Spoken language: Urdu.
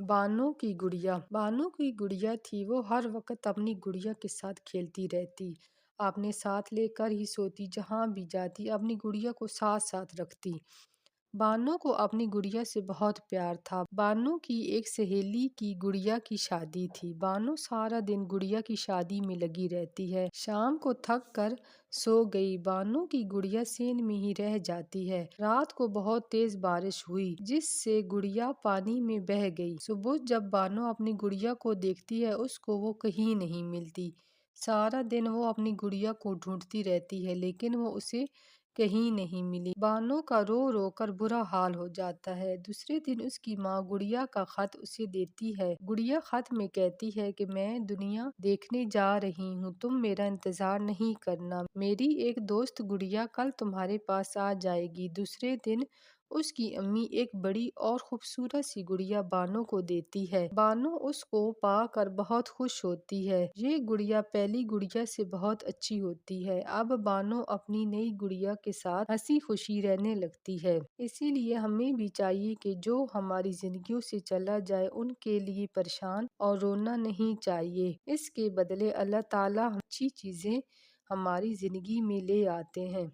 بانو کی گڑیا۔ بانو کی گڑیا تھی، وہ ہر وقت اپنی گڑیا کے ساتھ کھیلتی رہتی، اپنے ساتھ لے کر ہی سوتی، جہاں بھی جاتی اپنی گڑیا کو ساتھ ساتھ رکھتی۔ بانو کو اپنی گڑیا سے بہت پیار تھا۔ بانو کی ایک سہیلی کی گڑیا کی شادی تھی۔ بانو سارا دن گڑیا کی شادی میں لگی رہتی ہے۔ شام کو تھک کر سو گئی۔ بانو کی گڑیا سین میں ہی رہ جاتی ہے۔ رات کو بہت تیز بارش ہوئی، جس سے گڑیا پانی میں بہہ گئی۔ صبح جب بانو اپنی گڑیا کو دیکھتی ہے، اس کو وہ کہیں نہیں ملتی۔ سارا دن وہ اپنی گڑیا کو ڈھونڈتی رہتی ہے، لیکن وہ اسے کہیں نہیں ملی۔ بانو کا رو رو کر برا حال ہو جاتا ہے۔ دوسرے دن اس کی ماں گڑیا کا خط اسے دیتی ہے۔ گڑیا خط میں کہتی ہے کہ میں دنیا دیکھنے جا رہی ہوں، تم میرا انتظار نہیں کرنا، میری ایک دوست گڑیا کل تمہارے پاس آ جائے گی۔ دوسرے دن اس کی امی ایک بڑی اور خوبصورت سی گڑیا بانو کو دیتی ہے۔ بانو اس کو پا کر بہت خوش ہوتی ہے۔ یہ گڑیا پہلی گڑیا سے بہت اچھی ہوتی ہے۔ اب بانو اپنی نئی گڑیا کے ساتھ ہنسی خوشی رہنے لگتی ہے۔ اسی لیے ہمیں بھی چاہیے کہ جو ہماری زندگیوں سے چلا جائے، ان کے لیے پریشان اور رونا نہیں چاہیے۔ اس کے بدلے اللہ تعالیٰ اچھی چیزیں ہماری زندگی میں لے آتے ہیں۔